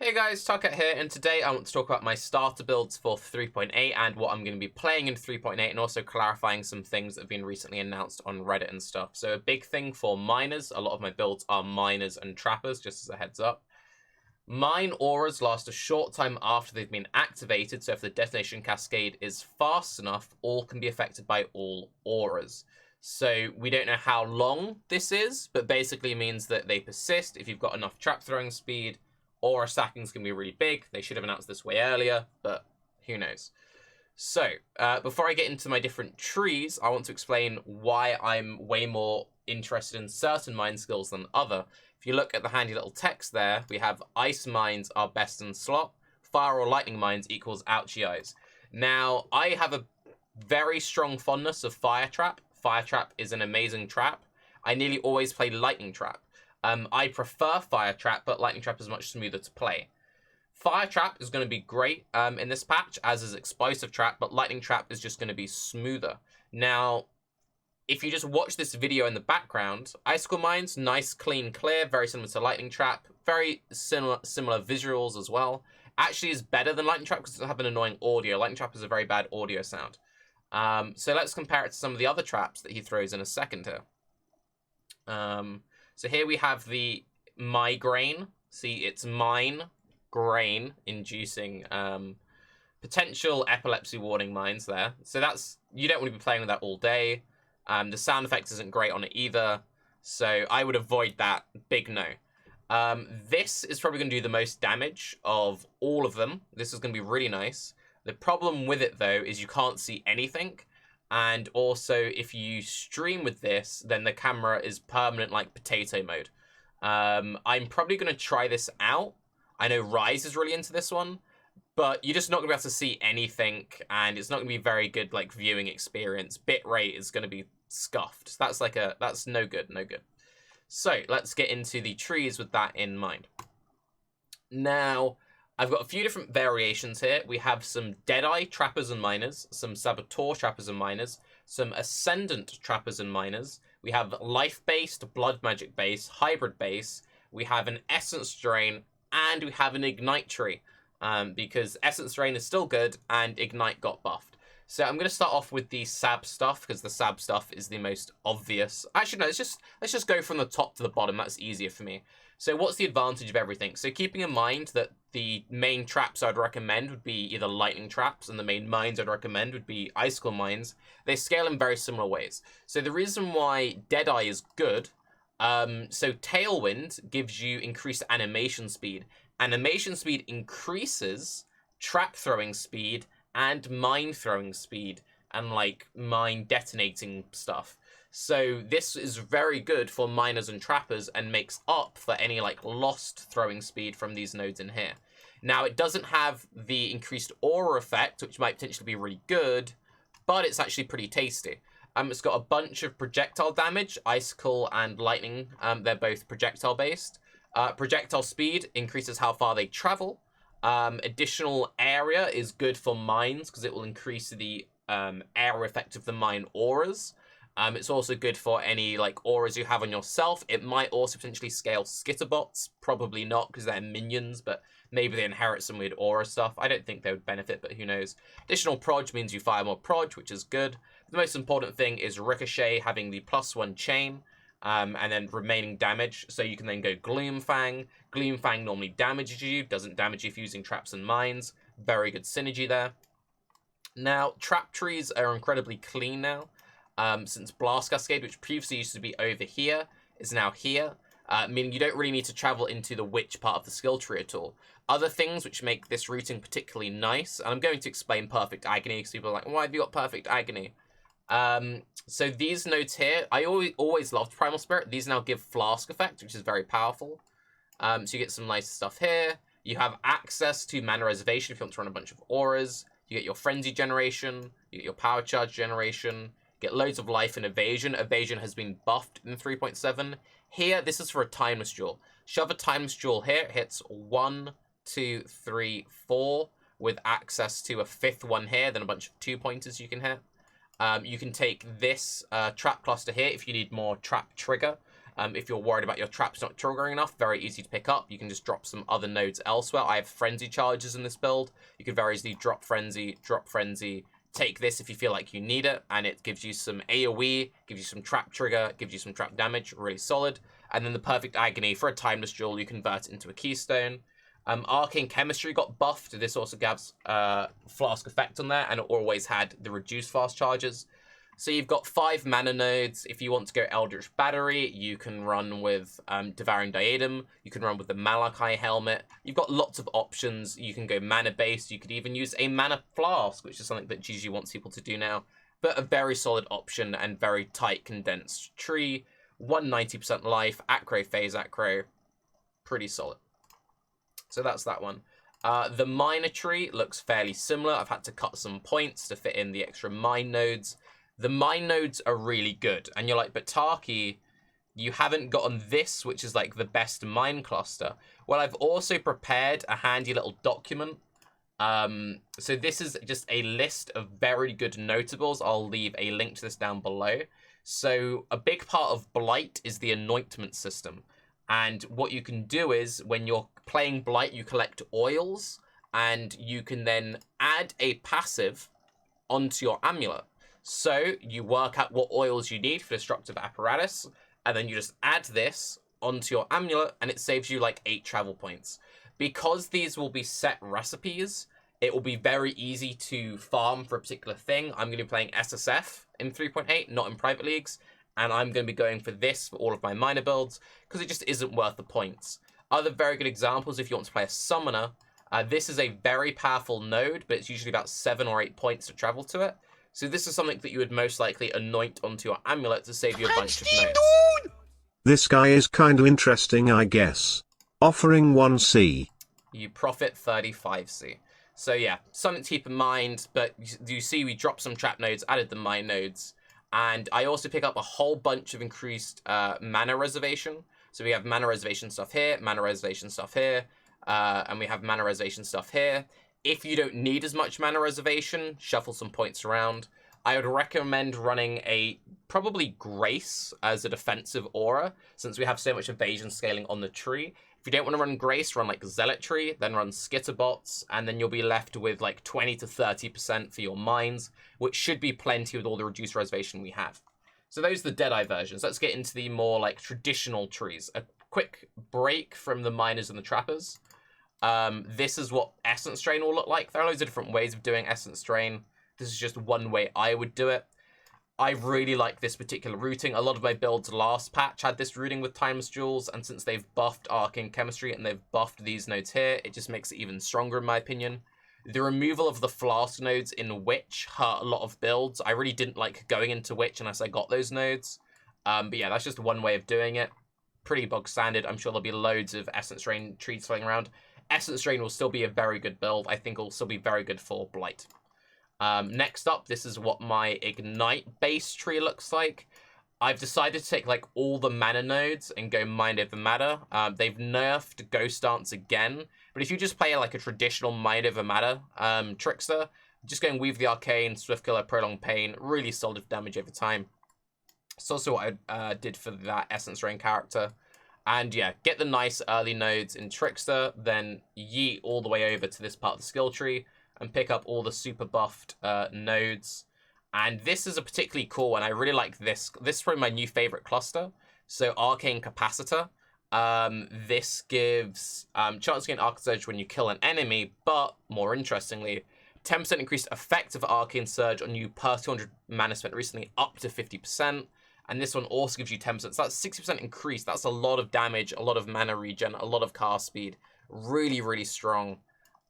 Hey guys, Tarke here, and today I want to talk about my starter builds for 3.8 and what I'm going to be playing in 3.8, and also clarifying some things that have been recently announced on Reddit and stuff. So a big thing for miners, a lot of my builds are miners and trappers, just as a heads up. Mine auras last a short time after they've been activated, so if the detonation cascade is fast enough, all can be affected by all auras. So we don't know how long this is, but basically means that they persist if you've got enough trap throwing speed. Aura stacking's going to be really big. They should have announced this way earlier, but who knows. So, before I get into my different trees, I want to explain why I'm way more interested in certain mine skills than other. If you look at the handy little text there, we have ice mines are best in slot, fire or lightning mines equals ouchie eyes. Now, I have a very strong fondness of fire trap. Fire trap is an amazing trap. I nearly always play lightning trap. I prefer Fire Trap, but Lightning Trap is much smoother to play. Fire Trap is going to be great in this patch, as is Explosive Trap, but Lightning Trap is just going to be smoother. Now, if you just watch this video in the background, Icicle Mines, nice, clean, clear, very similar to Lightning Trap, very similar visuals as well. Actually is better than Lightning Trap because it doesn't have an annoying audio. Lightning Trap has a very bad audio sound. So let's compare it to some of the other traps that he throws in a second here. So here we have the migraine. See, it's mine, grain, inducing potential epilepsy warning mines there. So that's, you don't want to be playing with that all day. The sound effect isn't great on it either. So I would avoid that. Big no. This is probably going to do the most damage of all of them. This is going to be really nice. The problem with it, though, is you can't see anything. And also, if you stream with this, then the camera is permanent, like potato mode. I'm probably going to try this out. I know Rise is really into this one, but you're just not going to be able to see anything, and it's not going to be very good, like, viewing experience. Bitrate is going to be scuffed. That's no good, no good. So, let's get into the trees with that in mind. Now, I've got a few different variations here. We have some Deadeye trappers and miners, some Saboteur trappers and miners, some Ascendant trappers and miners. We have life-based, blood magic base, hybrid base. We have an Essence Drain, and we have an Ignite tree, because Essence Drain is still good, and Ignite got buffed. So I'm going to start off with the Sab stuff, because the Sab stuff is the most obvious. Actually, no, let's just go from the top to the bottom. That's easier for me. So what's the advantage of everything? So keeping in mind that the main traps I'd recommend would be either lightning traps, and the main mines I'd recommend would be icicle mines. They scale in very similar ways. So the reason why Deadeye is good, so Tailwind gives you increased animation speed. Animation speed increases trap throwing speed and mine throwing speed, and like mine detonating stuff. So this is very good for miners and trappers and makes up for any like lost throwing speed from these nodes in here. Now it doesn't have the increased aura effect, which might potentially be really good, but it's actually pretty tasty. It's got a bunch of projectile damage, icicle and lightning. They're both projectile based. Projectile speed increases how far they travel. Additional area is good for mines because it will increase the area effect of the mine auras. It's also good for any like auras you have on yourself. It might also potentially scale skitterbots. Probably not because they're minions, but maybe they inherit some weird aura stuff. I don't think they would benefit, but who knows. Additional proj means you fire more proj, which is good. The most important thing is Ricochet having the +1 chain, and then remaining damage. So you can then go Gloomfang. Gloomfang normally damages you, doesn't damage you if using traps and mines. Very good synergy there. Now, trap trees are incredibly clean now. Since Blast Cascade, which previously used to be over here, is now here, meaning you don't really need to travel into the witch part of the skill tree at all. Other things which make this routing particularly nice, and I'm going to explain Perfect Agony, because people are like, why have you got Perfect Agony? So these nodes here, I always loved Primal Spirit. These now give Flask Effect, which is very powerful. So you get some nice stuff here. You have access to Mana Reservation if you want to run a bunch of auras. You get your Frenzy generation. You get your Power Charge generation. Get loads of life and evasion. Evasion has been buffed in 3.7. Here, this is for a timeless jewel. Shove a timeless jewel here. It hits 1, 2, 3, 4 with access to a 5th one here. Then a bunch of 2-pointers you can hit. You can take this trap cluster here if you need more trap trigger. If you're worried about your traps not triggering enough, very easy to pick up. You can just drop some other nodes elsewhere. I have Frenzy charges in this build. You can very easily drop Frenzy, take this if you feel like you need it, and it gives you some AoE, gives you some trap trigger, gives you some trap damage, really solid. And then the Perfect Agony for a timeless duel, you convert it into a keystone. Arcane Chemistry got buffed. This also gives Flask effect on there, and it always had the reduced fast charges. So you've got 5 mana nodes. If you want to go Eldritch Battery, you can run with Devouring Diadem. You can run with the Malachi Helmet. You've got lots of options. You can go mana-based. You could even use a Mana Flask, which is something that GG wants people to do now. But a very solid option and very tight, condensed tree. 190% life, Acro, Phase Acro. Pretty solid. So that's that one. The Miner tree looks fairly similar. I've had to cut some points to fit in the extra mine nodes. The mine nodes are really good. And you're like, but Tarke, you haven't gotten this, which is like the best mine cluster. Well, I've also prepared a handy little document. So this is just a list of very good notables. I'll leave a link to this down below. So a big part of Blight is the Anointment system. And what you can do is when you're playing Blight, you collect oils and you can then add a passive onto your amulet. So you work out what oils you need for destructive apparatus, and then you just add this onto your amulet, and it saves you like 8 travel points. Because these will be set recipes, it will be very easy to farm for a particular thing. I'm going to be playing SSF in 3.8, not in private leagues, and I'm going to be going for this for all of my minor builds, because it just isn't worth the points. Other very good examples, if you want to play a summoner, this is a very powerful node, but it's usually about 7 or 8 points to travel to it. So this is something that you would most likely anoint onto your amulet to save you a bunch of nodes. This guy is kinda interesting, I guess. Offering 1C. You profit 35C. So yeah, something to keep in mind, but you see we dropped some trap nodes, added the mine nodes, and I also pick up a whole bunch of increased mana reservation. So we have mana reservation stuff here, mana reservation stuff here, and we have mana reservation stuff here. If you don't need as much mana reservation, shuffle some points around. I would recommend running probably Grace as a defensive aura, since we have so much evasion scaling on the tree. If you don't want to run Grace, run like Zealotry, then run Skitterbots, and then you'll be left with like 20 to 30% for your mines, which should be plenty with all the reduced reservation we have. So those are the Deadeye versions. Let's get into the more like traditional trees. A quick break from the miners and the trappers. This is what Essence Drain will look like. There are loads of different ways of doing Essence Drain. This is just one way I would do it. I really like this particular routing. A lot of my builds last patch had this routing with Timeless Jewels, and since they've buffed Arcane Chemistry and they've buffed these nodes here, it just makes it even stronger in my opinion. The removal of the Flask nodes in Witch hurt a lot of builds. I really didn't like going into Witch unless I got those nodes. But yeah, that's just one way of doing it. Pretty bog standard. I'm sure there'll be loads of Essence Drain trees flying around. Essence Drain will still be a very good build. I think it will still be very good for Blight. Next up, this is what my Ignite base tree looks like. I've decided to take like all the mana nodes and go Mind Over Matter. They've nerfed Ghost Dance again, but if you just play like a traditional Mind Over Matter Trickster, just going Weave the Arcane, Swift Killer, Prolonged Pain, really solid damage over time. It's also what I did for that Essence Drain character. And yeah, get the nice early nodes in Trickster, then yeet all the way over to this part of the skill tree and pick up all the super buffed nodes. And this is a particularly cool one. I really like this. This is probably my new favorite cluster. So Arcane Capacitor. This gives chance to gain Arcane Surge when you kill an enemy, but more interestingly, 10% increased effect of Arcane Surge on you per 200 mana spent recently, up to 50%. And this one also gives you 10%. So that's 60% increase. That's a lot of damage, a lot of mana regen, a lot of cast speed. Really, really strong.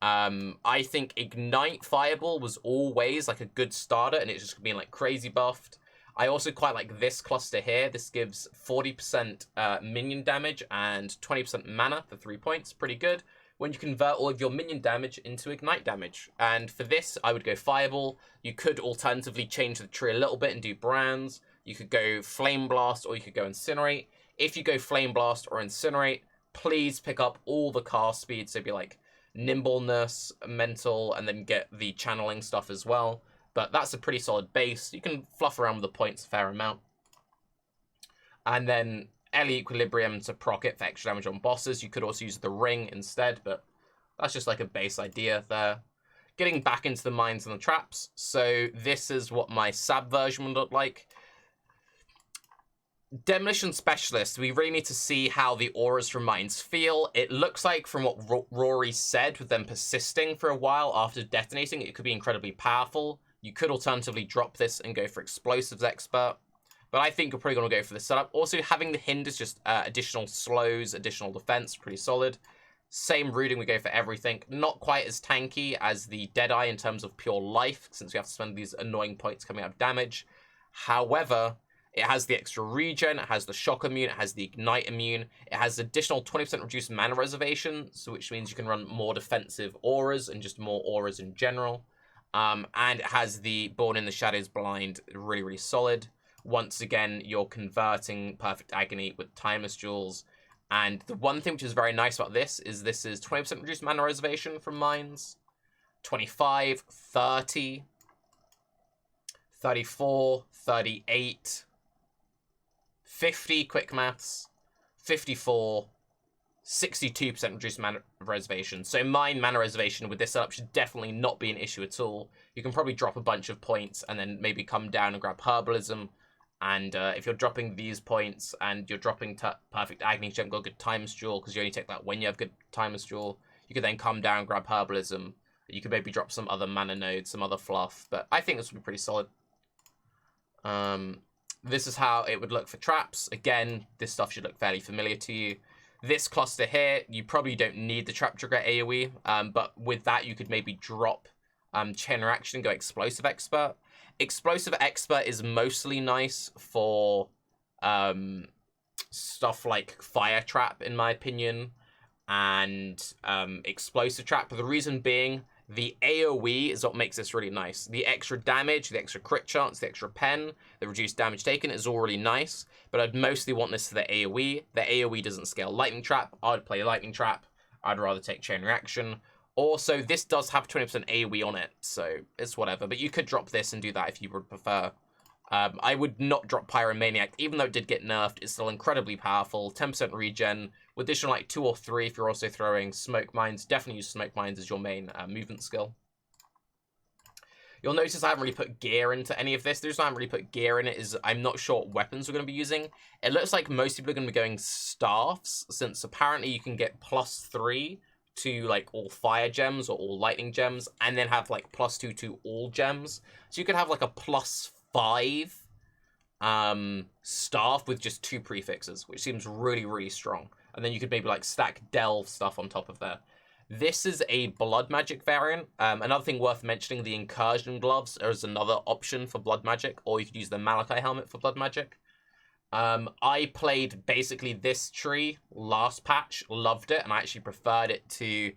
I think Ignite Fireball was always like a good starter, and it's just been like crazy buffed. I also quite like this cluster here. This gives 40% minion damage and 20% mana for 3 points. Pretty good. When you convert all of your minion damage into Ignite damage. And for this, I would go Fireball. You could alternatively change the tree a little bit and do brands. You could go Flame Blast, or you could go Incinerate. If you go Flame Blast or Incinerate, please pick up all the cast speed. So it'd be like Nimbleness, Mental, and then get the channeling stuff as well. But that's a pretty solid base. You can fluff around with the points a fair amount. And then Ellie Equilibrium to proc it for extra damage on bosses. You could also use the ring instead, but that's just like a base idea there. Getting back into the mines and the traps. So this is what my Sab version would look like. Demolition Specialist, we really need to see how the auras from mines feel. It looks like, from what Rory said, with them persisting for a while after detonating, it could be incredibly powerful. You could alternatively drop this and go for Explosives Expert. But I think you're probably going to go for the setup. Also, having the hinders, just additional slows, additional defense, pretty solid. Same rooting, we go for everything. Not quite as tanky as the Deadeye in terms of pure life, since we have to spend these annoying points coming out of damage. However, it has the extra regen, it has the shock immune, it has the ignite immune, it has additional 20% reduced mana reservation, so which means you can run more defensive auras and just more auras in general. And it has the Born in the Shadows blind, really, really solid. Once again, you're converting Perfect Agony with Timeless Jewels. And the one thing which is very nice about this is 20% reduced mana reservation from mines, 25, 30, 34, 38, 50 quick maths, 54, 62% reduced mana reservation. So mine mana reservation with this setup should definitely not be an issue at all. You can probably drop a bunch of points and then maybe come down and grab Herbalism. And if you're dropping these points and you're dropping Perfect Agony, you haven't got good Timeless Jewel, because you only take that when you have good Timeless Jewel, you could then come down and grab Herbalism. You could maybe drop some other mana nodes, some other fluff. But I think this would be pretty solid. This is how it would look for traps. Again, this stuff should look fairly familiar to you. This cluster here, you probably don't need the Trap Trigger AoE, but with that you could maybe drop Chain Reaction and go Explosive Expert. Explosive Expert is mostly nice for stuff like Fire Trap, in my opinion, and Explosive Trap. But the reason being, the AoE is what makes this really nice. The extra damage, the extra crit chance, the extra pen, the reduced damage taken is all really nice, but I'd mostly want this for the AoE. The AoE doesn't scale Lightning Trap. I'd play Lightning Trap. I'd rather take Chain Reaction. Also, this does have 20% AoE on it, so it's whatever. But you could drop this and do that if you would prefer. I would not drop Pyromaniac, even though it did get nerfed. It's still incredibly powerful. 10% regen, with additional like 2 or 3 if you're also throwing Smoke Mines. Definitely use Smoke Mines as your main movement skill. You'll notice I haven't really put gear into any of this. The reason I haven't really put gear in it is I'm not sure what weapons we're going to be using. It looks like most people are going to be going staffs, since apparently you can get +3 to like all fire gems or all lightning gems, and then have like +2 to all gems. So you could have like a +5 staff with just 2 prefixes, which seems really, really strong. And then you could maybe like stack delve stuff on top of there. This is a blood magic variant. Another thing worth mentioning, the incursion gloves is another option for blood magic, or you could use the Malachi helmet for blood magic. I played basically this tree last patch, loved it, and I actually preferred it to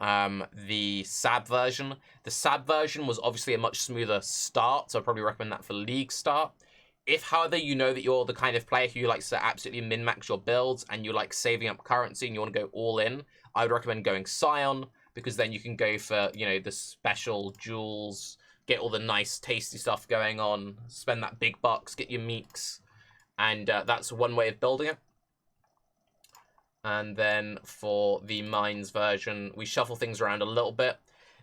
the Sab version. The Sab version was obviously a much smoother start, so I'd probably recommend that for League start. If, however, you know that you're the kind of player who likes to absolutely min-max your builds and you like saving up currency and you want to go all in, I would recommend going Scion, because then you can go for, you know, the special jewels, get all the nice tasty stuff going on, spend that big bucks, get your meeks. And that's one way of building it. And then for the mines version, we shuffle things around a little bit.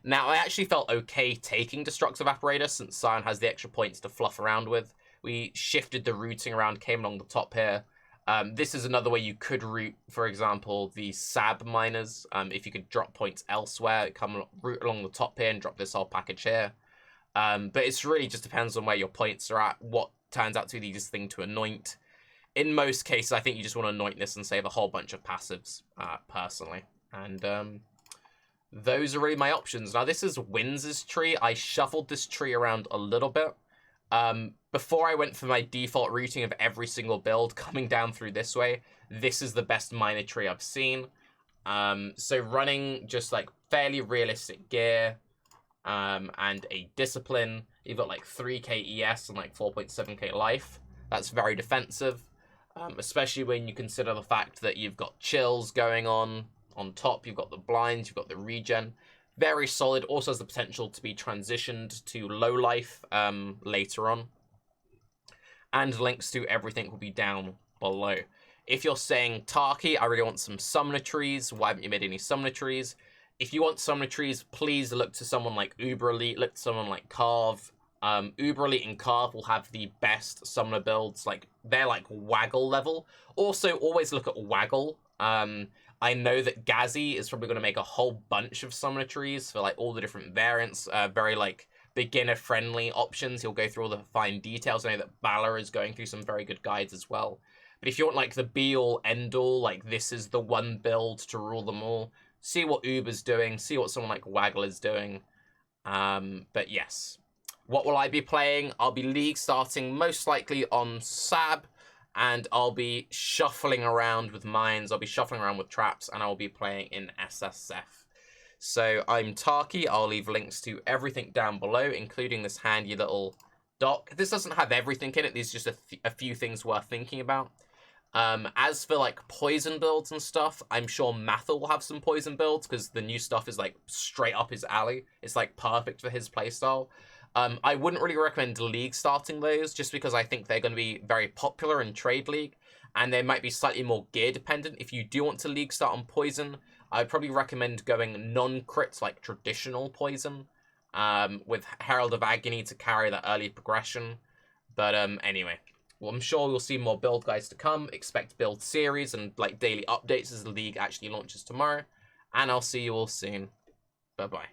Now, I actually felt okay taking Destructive Apparatus, since Scion has the extra points to fluff around with. We shifted the routing around, came along the top here. This is another way you could route, for example, the Sab miners. If you could drop points elsewhere, come route along the top here and drop this whole package here. But it's really just depends on where your points are at, what turns out to be the easiest thing to anoint. In most cases, I think you just want to anoint this and save a whole bunch of passives, personally. And those are really my options. Now, this is Winds's tree. I shuffled this tree around a little bit. Before I went for my default routing of every single build coming down through this way, this is the best miner tree I've seen. So running just like fairly realistic gear, and a discipline. You've got like 3k ES and like 4.7k life. That's very defensive, especially when you consider the fact that you've got chills going on top. You've got the blinds, you've got the regen. Very solid. Also has the potential to be transitioned to low life later on. And links to everything will be down below. If you're saying, Tarke, I really want some summoner trees, why haven't you made any summoner trees? If you want summoner trees, please look to someone like Uber Elite, look to someone like Carve. Uber Elite and Carve will have the best summoner builds. Like, they're like Waggle level. Also, always look at Waggle. I know that Gazzy is probably going to make a whole bunch of summoner trees for like all the different variants. Very like beginner-friendly options. He'll go through all the fine details. I know that Balor is going through some very good guides as well. But if you want like the be-all, end-all, like this is the one build to rule them all, see what Uber's doing, see what someone like Waggle is doing. But yes. What will I be playing? I'll be league starting most likely on Sab, and I'll be shuffling around with mines, I'll be shuffling around with traps, and I'll be playing in SSF. So I'm Tarke, I'll leave links to everything down below, including this handy little doc. This doesn't have everything in it, these are just a few things worth thinking about. As for like poison builds and stuff, I'm sure Mathel will have some poison builds, because the new stuff is like straight up his alley. It's like perfect for his playstyle. I wouldn't really recommend league starting those, just because I think they're going to be very popular in Trade League, and they might be slightly more gear dependent. If you do want to league start on Poison, I'd probably recommend going non-crit, like traditional Poison, with Herald of Agony to carry that early progression. But anyway, well, I'm sure we'll see more build guides to come. Expect build series and like daily updates as the league actually launches tomorrow. And I'll see you all soon. Bye-bye.